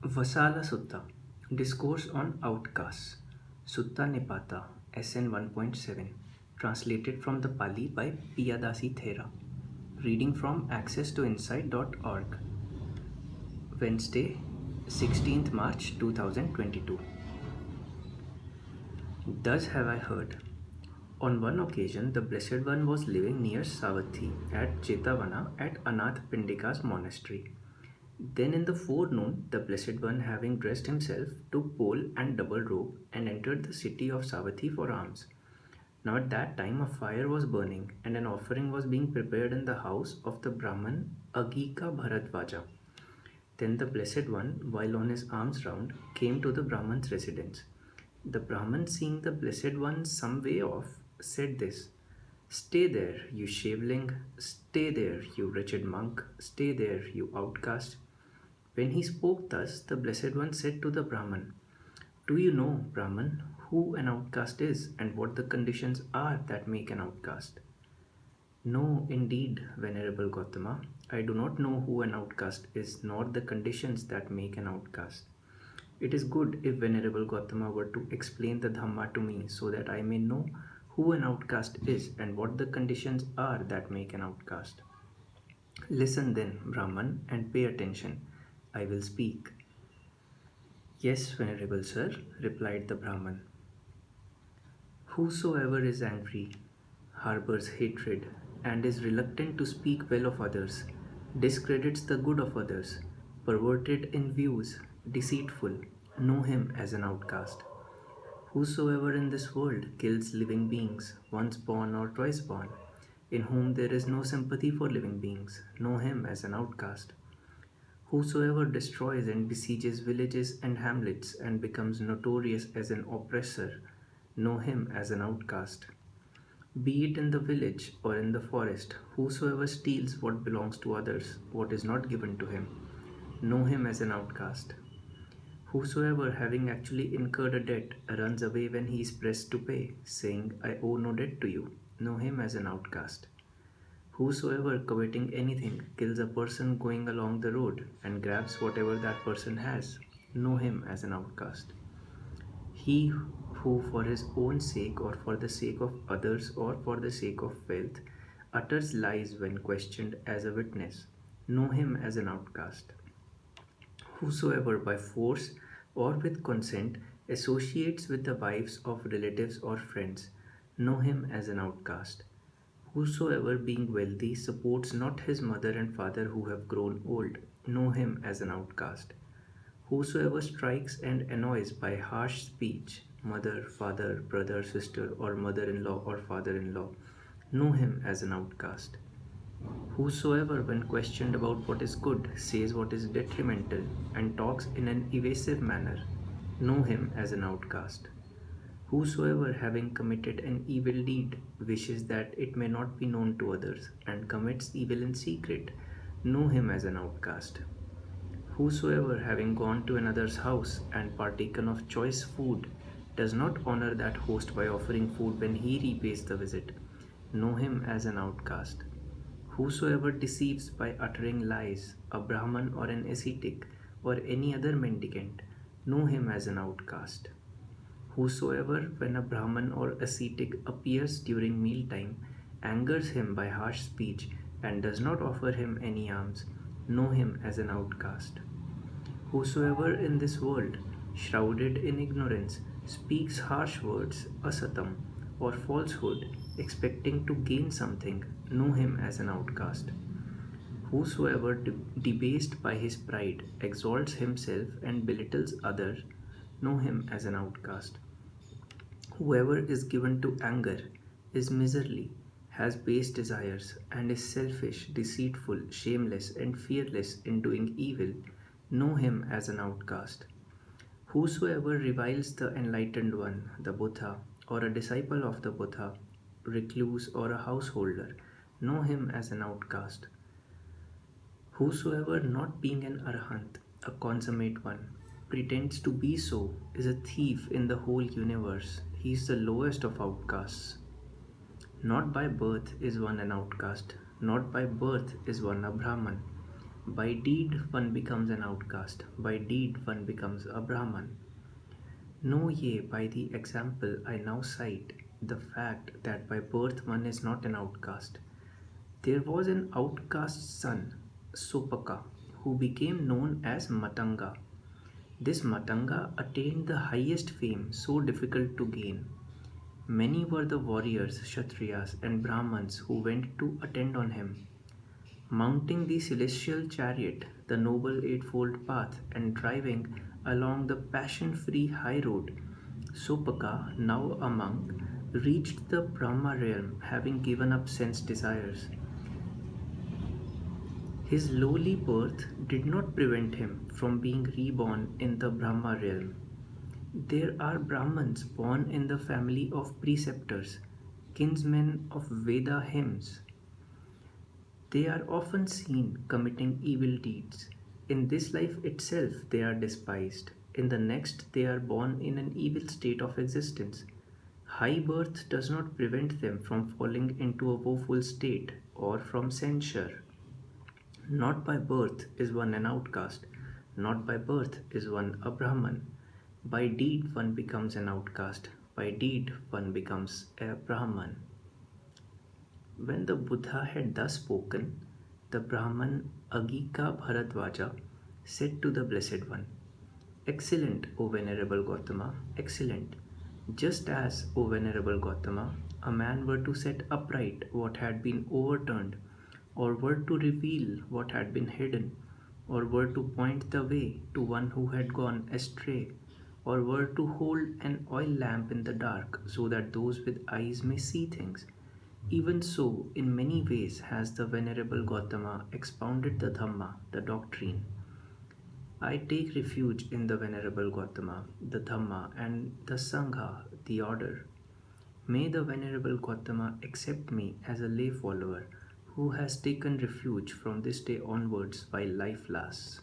Vasala Sutta, Discourse on Outcasts, Sutta Nipata, SN 1.7, translated from the Pali by Piyadasi Thera. Reading from AccesstoInsight.org. Wednesday, 16th March 2022. Thus have I heard. On one occasion, the Blessed One was living near Savatthi at Jetavana at Anath Pindika's monastery. Then in the forenoon, the Blessed One, having dressed himself, took pole and double robe and entered the city of Savatthi for alms. Now at that time a fire was burning, and an offering was being prepared in the house of the Brahman Agika Bharadvaja. Then the Blessed One, while on his alms round, came to the Brahman's residence. The Brahman, seeing the Blessed One some way off, said this: "Stay there, you shaveling, stay there, you wretched monk, stay there, you outcast." When he spoke thus, the Blessed One said to the Brahman, "Do you know, Brahman, who an outcast is and what the conditions are that make an outcast?" "No, indeed, Venerable Gautama, I do not know who an outcast is, nor the conditions that make an outcast." "It is good if Venerable Gautama were to explain the Dhamma to me, so that I may know who an outcast is and what the conditions are that make an outcast." "Listen then, Brahman, and pay attention. I will speak." "Yes, Venerable Sir," replied the Brahman. "Whosoever is angry, harbors hatred, and is reluctant to speak well of others, discredits the good of others, perverted in views, deceitful, know him as an outcast. Whosoever in this world kills living beings, once born or twice born, in whom there is no sympathy for living beings, know him as an outcast. Whosoever destroys and besieges villages and hamlets and becomes notorious as an oppressor, know him as an outcast. Be it in the village or in the forest, whosoever steals what belongs to others, what is not given to him, know him as an outcast. Whosoever, having actually incurred a debt, runs away when he is pressed to pay, saying, 'I owe no debt to you,' know him as an outcast. Whosoever, coveting anything, kills a person going along the road and grabs whatever that person has, know him as an outcast. He who, for his own sake or for the sake of others or for the sake of wealth, utters lies when questioned as a witness, know him as an outcast. Whosoever, by force or with consent, associates with the wives of relatives or friends, know him as an outcast. Whosoever, being wealthy, supports not his mother and father who have grown old, know him as an outcast. Whosoever strikes and annoys by harsh speech mother, father, brother, sister, or mother-in-law or father-in-law, know him as an outcast. Whosoever, when questioned about what is good, says what is detrimental and talks in an evasive manner, know him as an outcast. Whosoever, having committed an evil deed, wishes that it may not be known to others and commits evil in secret, know him as an outcast. Whosoever, having gone to another's house and partaken of choice food, does not honor that host by offering food when he repays the visit, know him as an outcast. Whosoever deceives by uttering lies, a Brahman or an ascetic or any other mendicant, know him as an outcast. Whosoever, when a Brahman or ascetic appears during mealtime, angers him by harsh speech and does not offer him any alms, know him as an outcast. Whosoever in this world, shrouded in ignorance, speaks harsh words, asatam, or falsehood, expecting to gain something, know him as an outcast. Whosoever, debased by his pride, exalts himself and belittles others, know him as an outcast. Whoever is given to anger, is miserly, has base desires, and is selfish, deceitful, shameless, and fearless in doing evil, know him as an outcast. Whosoever reviles the enlightened one, the Buddha, or a disciple of the Buddha, recluse, or a householder, know him as an outcast. Whosoever, not being an arahant, a consummate one, pretends to be so, is a thief in the whole universe. He is the lowest of outcasts. Not by birth is one an outcast, not by birth is one a Brahman, By deed one becomes an outcast, by deed one becomes a Brahman. Know ye by the example I now cite the fact that by birth one is not an outcast. There was an outcast's son, Sopaka, who became known as Matanga. This Matanga attained the highest fame so difficult to gain. Many were the warriors, Kshatriyas, and Brahmans who went to attend on him. Mounting the celestial chariot, the noble eightfold path, and driving along the passion free high road, Sopaka, now a monk, reached the Brahma realm having given up sense desires. His lowly birth did not prevent him from being reborn in the Brahma realm. There are Brahmins born in the family of preceptors, kinsmen of Veda hymns. They are often seen committing evil deeds. In this life itself, they are despised. In the next, they are born in an evil state of existence. High birth does not prevent them from falling into a woeful state or from censure. Not by birth is one an outcast, not by birth is one a Brahman. By deed one becomes an outcast, by deed one becomes a Brahman. When the Buddha had thus spoken, the Brahman Agika Bharadwaja said to the Blessed One, Excellent, O Venerable Gautama, excellent. Just as, O Venerable Gautama, a man were to set upright what had been overturned, or were to reveal what had been hidden, or were to point the way to one who had gone astray, or were to hold an oil lamp in the dark so that those with eyes may see things. Even so, in many ways has the Venerable Gautama expounded the Dhamma, the doctrine. I take refuge in the Venerable Gautama, the Dhamma, and the Sangha, the order. May the Venerable Gautama accept me as a lay follower who has taken refuge from this day onwards while life lasts.